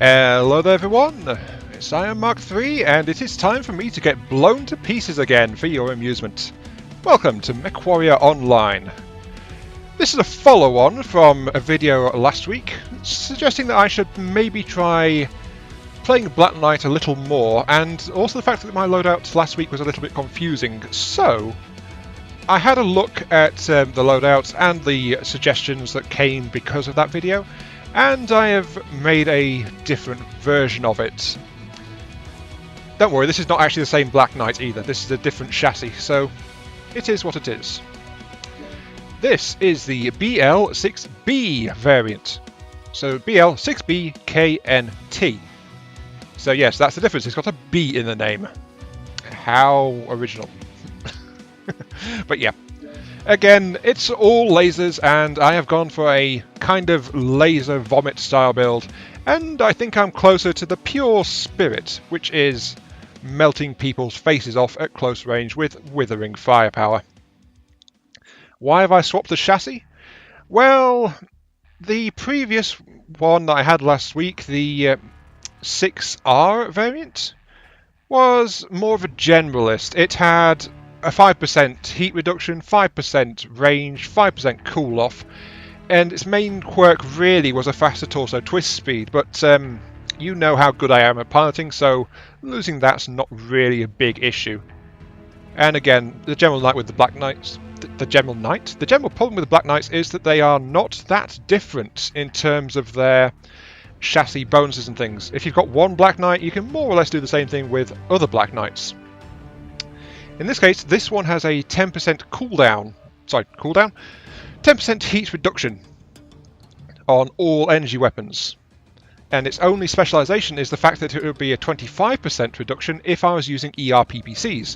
Hello there everyone, it's Iron Mark III and it is time for me to get blown to pieces again for your amusement. Welcome to MechWarrior Online. This is a follow-on from a video last week suggesting that I should maybe try playing Black Knight a little more, and also the fact that my loadout last week was a little bit confusing. So I had a look at the loadout and the suggestions that came because of that video, and I have made a different version of it. Don't worry, this is not actually the same Black Knight either. This is a different chassis, so it is what it is. This is the BL-6B variant. So BL-6B-KNT. So yes, that's the difference. It's got a B in the name. How original. But yeah. Again, it's all lasers, and I have gone for a kind of laser vomit style build, and I think I'm closer to the pure spirit, which is melting people's faces off at close range with withering firepower. Why have I swapped the chassis? Well, the previous one that I had last week, the 6R variant, was more of a generalist. It had a 5% heat reduction, 5% range, 5% cool off, and its main quirk really was a faster torso twist speed, but you know how good I am at piloting, so losing that's not really a big issue. And again, the general problem with the Black Knights is that they are not that different in terms of their chassis bonuses and things. If you've got one Black Knight, you can more or less do the same thing with other Black Knights. In this case, this one has a 10% cooldown, 10% heat reduction on all energy weapons. And its only specialization is the fact that it would be a 25% reduction if I was using ERPPCs,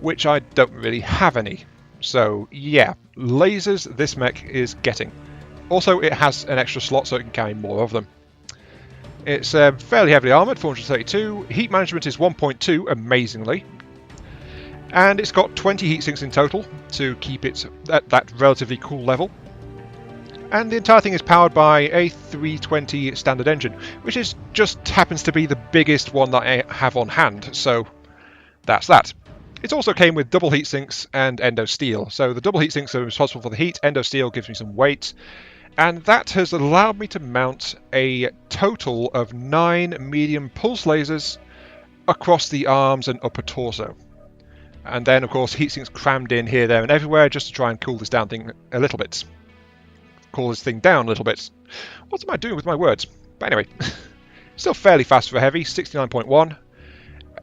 which I don't really have any. So yeah, lasers this mech is getting. Also, it has an extra slot so it can carry more of them. It's fairly heavily armoured, 432. Heat management is 1.2, amazingly. And it's got 20 heat sinks in total to keep it at that relatively cool level. And the entire thing is powered by a 320 standard engine, which is just happens to be the biggest one that I have on hand, so that's that. It also came with double heat sinks and endo steel. So the double heat sinks are responsible for the heat, endo steel gives me some weight, and that has allowed me to mount a total of 9 medium pulse lasers across the arms and upper torso. And then, of course, heatsinks crammed in here, there, and everywhere just to try and cool this down thing a little bit. Cool this thing down a little bit. What am I doing with my words? But anyway, still fairly fast for heavy, 69.1.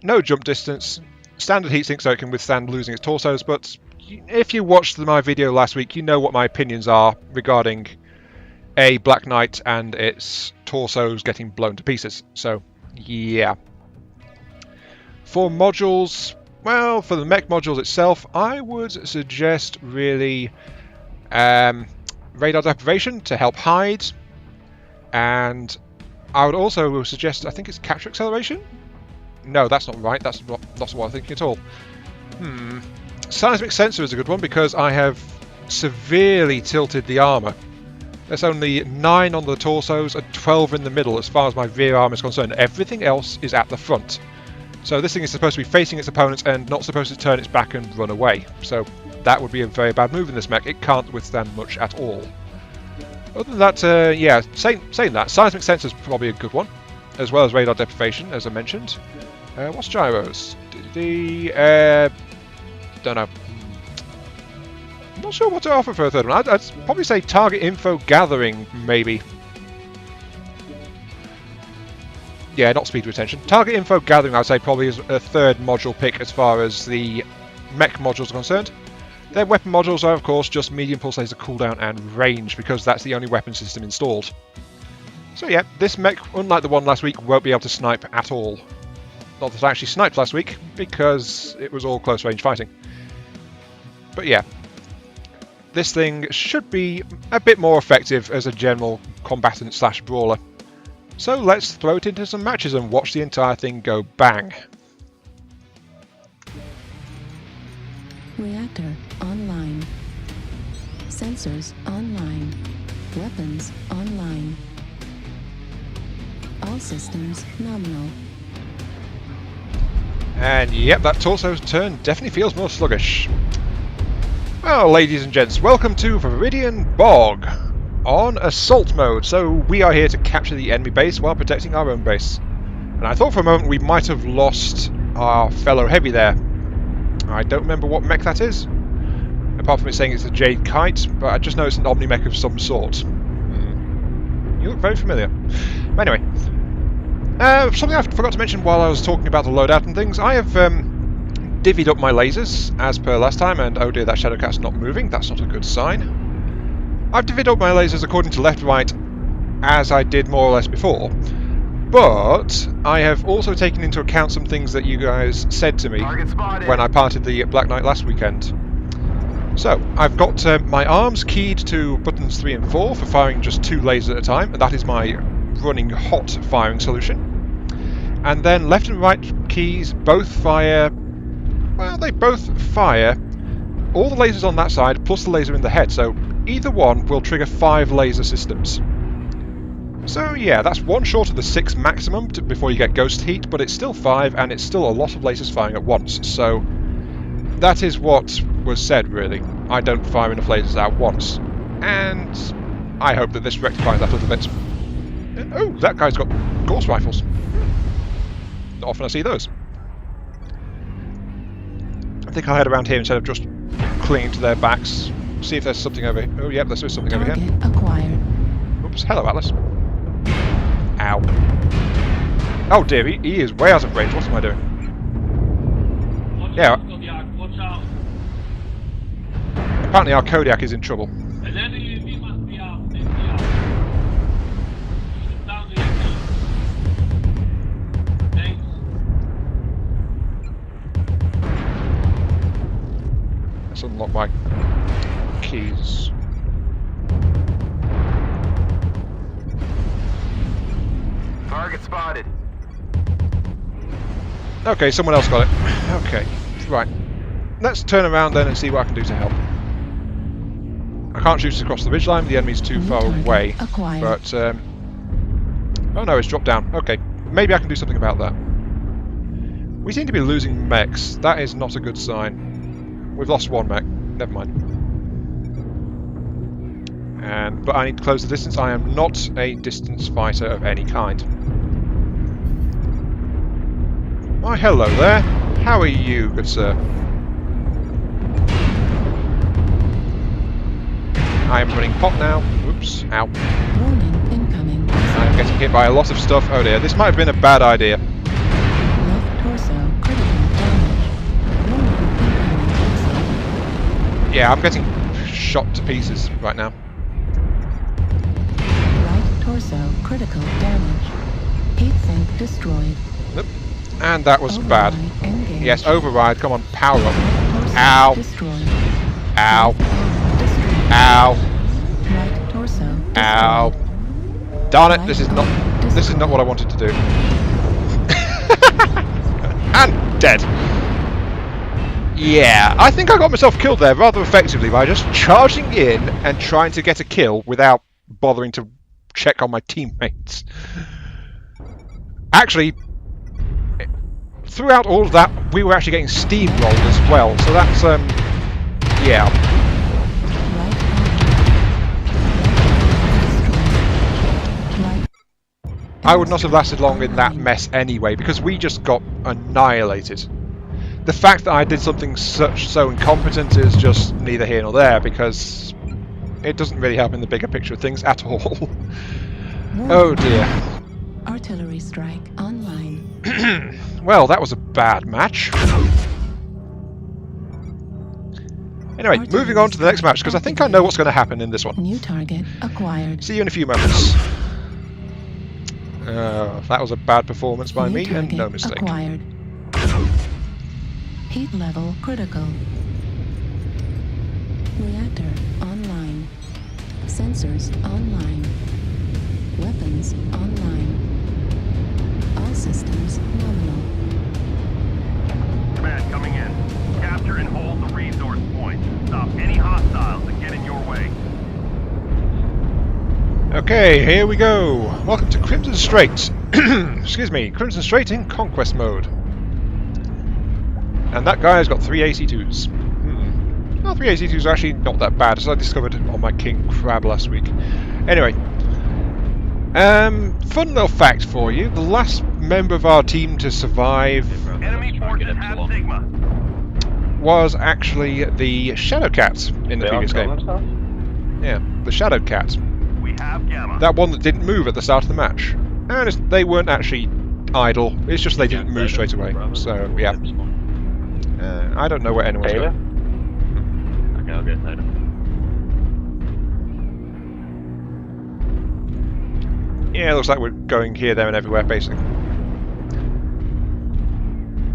No jump distance. Standard heatsink so it can withstand losing its torsos, but if you watched my video last week, you know what my opinions are regarding a Black Knight and its torsos getting blown to pieces. So, yeah. For modules, well, for the mech modules itself, I would suggest really radar deprivation to help hide, and I would also suggest, I think it's capture acceleration? No, that's not right, that's not what I'm thinking at all. Seismic sensor is a good one because I have severely tilted the armour. There's only 9 on the torsos and 12 in the middle as far as my rear arm is concerned. Everything else is at the front. So this thing is supposed to be facing its opponents and not supposed to turn its back and run away. So that would be a very bad move in this mech. It can't withstand much at all. Other than that, yeah, saying that, seismic sensor is probably a good one, as well as radar deprivation, as I mentioned. What's gyros? Don't know. I'm not sure what to offer for a third one. I'd probably say target info gathering, maybe. Yeah, not speed retention. Target info gathering, I'd say, probably is a third module pick as far as the mech modules are concerned. Their weapon modules are, of course, just medium pulse laser cooldown and range, because that's the only weapon system installed. So yeah, this mech, unlike the one last week, won't be able to snipe at all. Not that I actually sniped last week, because it was all close range fighting. But yeah, this thing should be a bit more effective as a general combatant slash brawler. So let's throw it into some matches and watch the entire thing go bang. Reactor online. Sensors online. Weapons online. All systems nominal. And yep, that torso's turn definitely feels more sluggish. Well, ladies and gents, welcome to Viridian Bog on assault mode. So we are here to capture the enemy base while protecting our own base. And I thought for a moment we might have lost our fellow heavy there. I don't remember what mech that is, apart from it saying it's a Jade Kite, but I just know it's an Omni-mech of some sort. You look very familiar. But anyway, something I forgot to mention while I was talking about the loadout and things, I have divvied up my lasers as per last time, and oh dear, that Shadowcat's not moving, that's not a good sign. I've divvied up my lasers according to left-right as I did more or less before, but I have also taken into account some things that you guys said to me when I parted the Black Knight last weekend. So, I've got my arms keyed to buttons 3 and 4 for firing just 2 lasers at a time, and that is my running hot firing solution. And then left and right keys both fire, well, they both fire all the lasers on that side plus the laser in the head, so either one will trigger 5 laser systems. So yeah, that's one short of the 6 maximum before you get ghost heat, but it's still 5 and it's still a lot of lasers firing at once, so that is what was said, really. I don't fire enough lasers at once. And I hope that this rectifies that a little bit. Oh, that guy's got Gauss rifles. Not often I see those. I think I'll head around here instead of just clinging to their backs. See if there's something over here. Oh, yep, there's something over here. Acquired. Oops, hello, Atlas. Ow. Oh dear, he is way out of range. What am I doing? Yeah. Apparently our Kodiak is in trouble. Let's unlock my keys. Target spotted. Okay, someone else got it. Okay, right. Let's turn around then and see what I can do to help. I can't shoot across the ridgeline, the enemy's too far away. But, oh no, it's dropped down. Okay, maybe I can do something about that. We seem to be losing mechs. That is not a good sign. We've lost one mech. Never mind. But I need to close the distance. I am not a distance fighter of any kind. Why, hello there. How are you, good sir? I am running hot now. Oops. Ow. Warning incoming. I'm getting hit by a lot of stuff. Oh dear, this might have been a bad idea. Left torso critical damage. Warning incoming exit. Yeah, I'm getting shot to pieces right now. Right torso critical damage. Heat sink destroyed. Nope. And that was Override bad. engaged. Yes, override. Come on, power up. Torso Ow. destroyed. Ow. Destroyed. Ow. Right torso destroyed. Ow. Darn it, this is not what I wanted to do. And dead. Yeah, I think I got myself killed there rather effectively by just charging in and trying to get a kill without bothering to check on my teammates. Actually, throughout all of that, we were actually getting steamrolled as well, so that's, yeah. I would not have lasted long in that mess anyway, because we just got annihilated. The fact that I did something so incompetent is just neither here nor there, because it doesn't really help in the bigger picture of things at all. Oh dear. Artillery strike online. Well, that was a bad match. Anyway, moving on to the next match, because I think I know what's going to happen in this one. New target acquired. See you in a few moments. That was a bad performance by me, and no mistake. Acquired. Heat level critical. Reactor online. Sensors online. Weapons online. All systems nominal. Command coming in. Capture and hold the resource point. Stop any hostiles that get in your way. Okay, here we go. Welcome to Crimson Strait. Excuse me, Crimson Strait in Conquest mode. And that guy's got 3 AC2s. Well, 3 AC2s are actually not that bad, as I discovered on my King Crab last week. Anyway, fun little fact for you: the last member of our team to survive Enemy forces have Sigma. was actually the Shadow Cat in the previous game. Yeah, the Shadow Cat. We have Gamma. That one that didn't move at the start of the match. And they weren't actually idle, it's just they didn't move straight away. So, yeah. I don't know where anyone's going. Okay, I'll get Theta. Yeah, it looks like we're going here, there and everywhere, basically.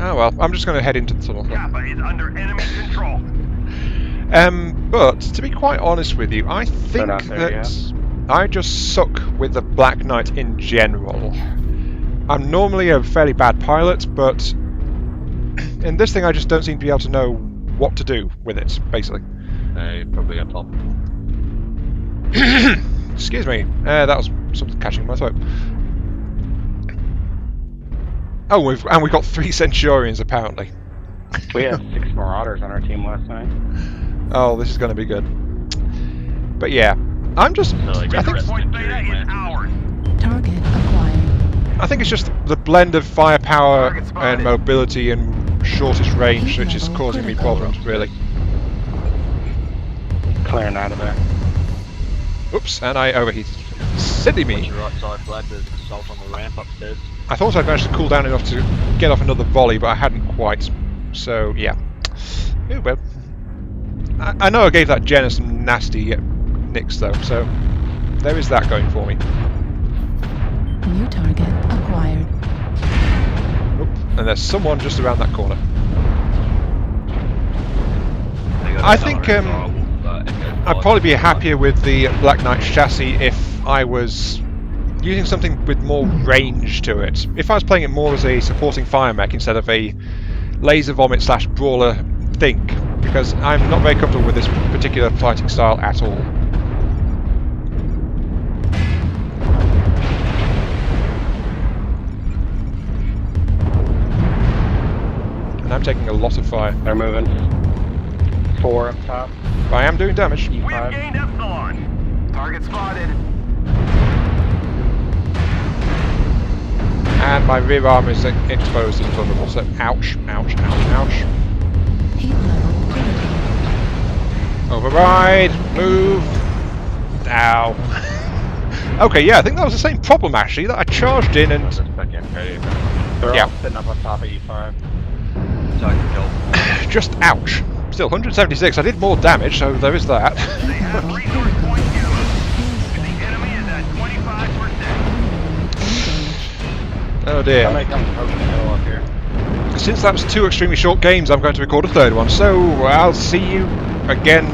Oh well, I'm just going to head into the tunnel. Kappa is under enemy control. But, to be quite honest with you, I think that I just suck with the Black Knight in general. I'm normally a fairly bad pilot, but in this thing I just don't seem to be able to know what to do with it, basically. Probably up top. Excuse me, that was something catching my throat. Oh, we've got 3 Centurions apparently. We had 6 Marauders on our team last night. Oh, this is going to be good. But yeah, I'm just. So, like, I think Point Beta is ours. Target acquired. I think it's just the blend of firepower Target spotted. and mobility and shortest range which is causing me problems, really. Clearing out of there. Oops, and I overheated. Silly me. Your right side flag, there's assault on the ramp upstairs. I thought I'd managed to cool down enough to get off another volley, but I hadn't quite. So, yeah. Oh, well. I know I gave that Jenna some nasty nicks, though, so there is that going for me. New target acquired. Oop, and there's someone just around that corner. I think I'd probably be happier with the Black Knight chassis if I was using something with more range to it. If I was playing it more as a supporting fire mech instead of a laser vomit / brawler thing, because I'm not very comfortable with this particular fighting style at all. And I'm taking a lot of fire. They're moving. 4 up top. But I am doing damage. We have gained Epsilon. Target spotted. And my rear arm is exposed and vulnerable, so ouch, ouch, ouch, ouch. Heat level critical. Override, move. Ow. Okay, yeah, I think that was the same problem actually, that I charged in and... They're Yeah. all sitting up on top of E5. just ouch. Still, 176, I did more damage, so there is that. They have resource point used. The enemy is at 25%. Oh dear. Somebody comes poking the middle up here. Since that was 2 extremely short games, I'm going to record a 3rd one, so I'll see you again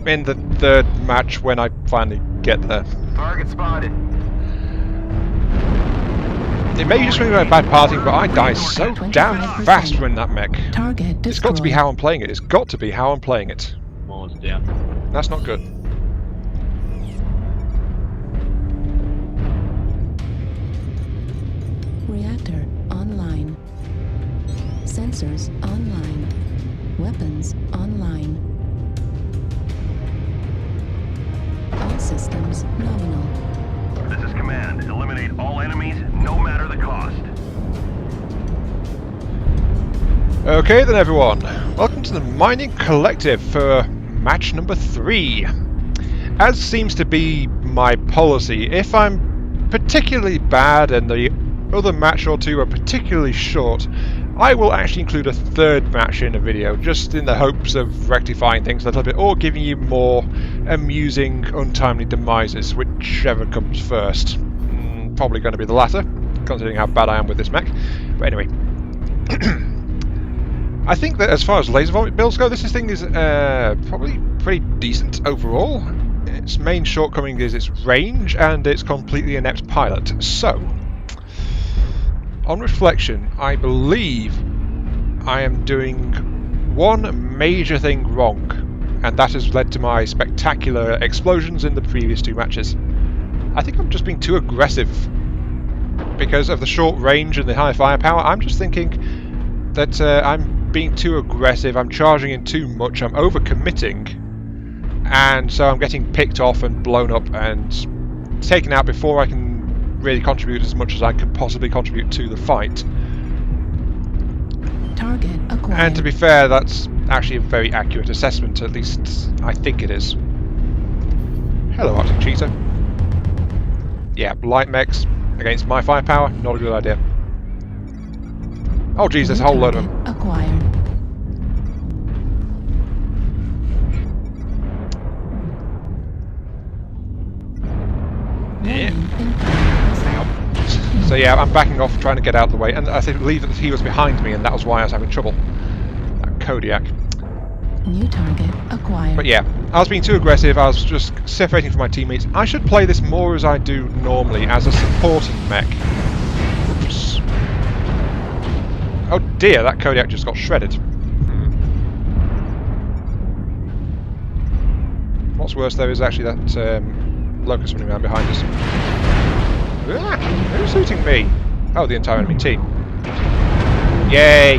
in the 3rd match when I finally get there. Target spotted. It may just be my bad parting, but I die so damn fast when that mech. Target destroyed. It's got to be how I'm playing it. It's got to be how I'm playing it. More's down. That's not good. Reactor online. Sensors online. Weapons online. All systems nominal. This is command. Eliminate all enemies, no matter the cost. Okay then everyone, welcome to the Mining Collective for match number 3. As seems to be my policy, if I'm particularly bad and the other match or 2 are particularly short, I will actually include a 3rd match in a video, just in the hopes of rectifying things a little bit, or giving you more amusing, untimely demises, whichever comes first. Probably going to be the latter, considering how bad I am with this mech. But anyway. I think that as far as laser vomit builds go, this thing is probably pretty decent overall. Its main shortcoming is its range and its completely inept pilot. So, on reflection, I believe I am doing one major thing wrong, and that has led to my spectacular explosions in the previous 2 matches. I think I'm just being too aggressive because of the short range and the high firepower. I'm just thinking that I'm being too aggressive, I'm charging in too much, I'm overcommitting, and so I'm getting picked off and blown up and taken out before I can really contribute as much as I could possibly contribute to the fight. Target acquired. And to be fair, that's actually a very accurate assessment, at least I think it is. Hello, Arctic Cheetah. Yeah, light mechs against my firepower, not a good idea. Oh geez, there's a whole load of them. Acquired. Yeah. Warning, So yeah, I'm backing off, trying to get out of the way, and I believe that he was behind me, and that was why I was having trouble. That Kodiak. new target acquired. But yeah, I was being too aggressive, I was just separating from my teammates. I should play this more as I do normally, as a supporting mech. Oops. Oh dear, that Kodiak just got shredded. What's worse though is actually that Locust running around behind us. Ah, who's shooting me? Oh, the entire enemy team. Yay!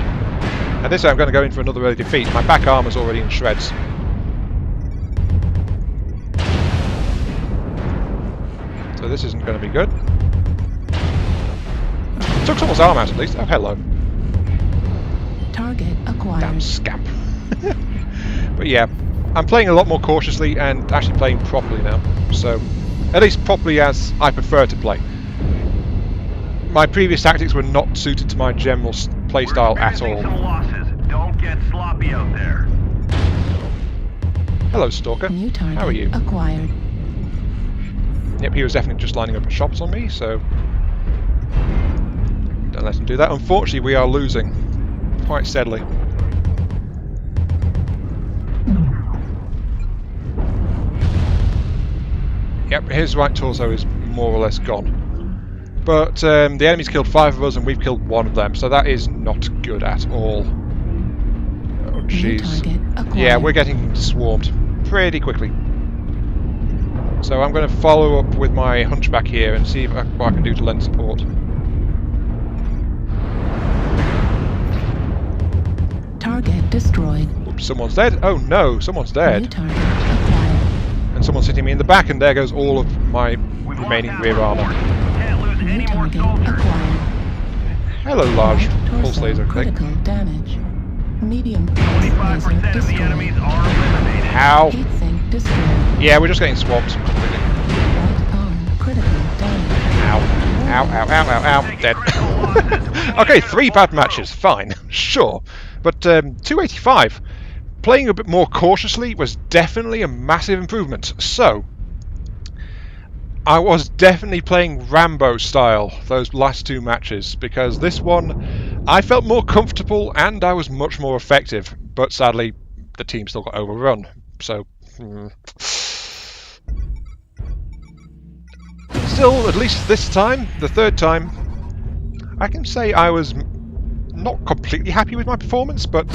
And this time I'm going to go in for another early defeat. My back armor's already in shreds. So this isn't going to be good. Took someone's arm out at least. Oh, hello. Target acquired. Damn scamp. But yeah, I'm playing a lot more cautiously and actually playing properly now. So, at least properly as I prefer to play. My previous tactics were not suited to my general playstyle at all. Some losses. Don't get sloppy out there. Hello, Stalker. New target How are you? acquired. Yep, he was definitely just lining up shots on me, so don't let him do that. Unfortunately, we are losing quite steadily. Yep, his right torso is more or less gone. But the enemy's killed 5 of us and we've killed 1 of them, so that is not good at all. Oh jeez. Yeah, we're getting swarmed pretty quickly. So I'm going to follow up with my hunchback here and see what I can do to lend support. Target destroyed. Oops, someone's dead. Oh no, someone's New dead. target acquired. And someone's hitting me in the back, and there goes all of my remaining rear armor. Can't lose New any more target soldiers. acquired. Hello, large Torso pulse laser thing. critical damage. Medium pulse 25% laser of the enemies destroyed. are eliminated. Ow. Heat sink destroyed. Yeah, we're just getting swamped completely. Right arm critical damage. Ow. Ow, ow, ow, ow, ow. Dead. Okay, 3 bad matches. Fine. Sure. But 285. Playing a bit more cautiously was definitely a massive improvement. So, I was definitely playing Rambo style those last 2 matches, because this one I felt more comfortable and I was much more effective, but sadly the team still got overrun. So still, at least this time, the 3rd time, I can say I was not completely happy with my performance, but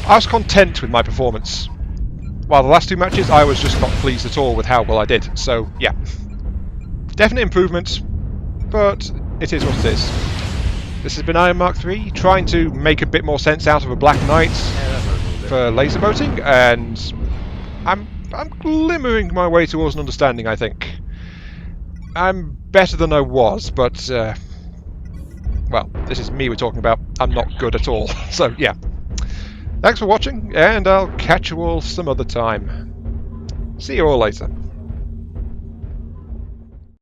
I was content with my performance. While the last 2 matches I was just not pleased at all with how well I did. So yeah, definite improvement, but it is what it is. This has been Iron Mark III, trying to make a bit more sense out of a Black Knight for laser boating, and I'm glimmering my way towards an understanding, I think. I'm better than I was, but well, this is me we're talking about. I'm not good at all. So yeah. Thanks for watching, and I'll catch you all some other time. See you all later.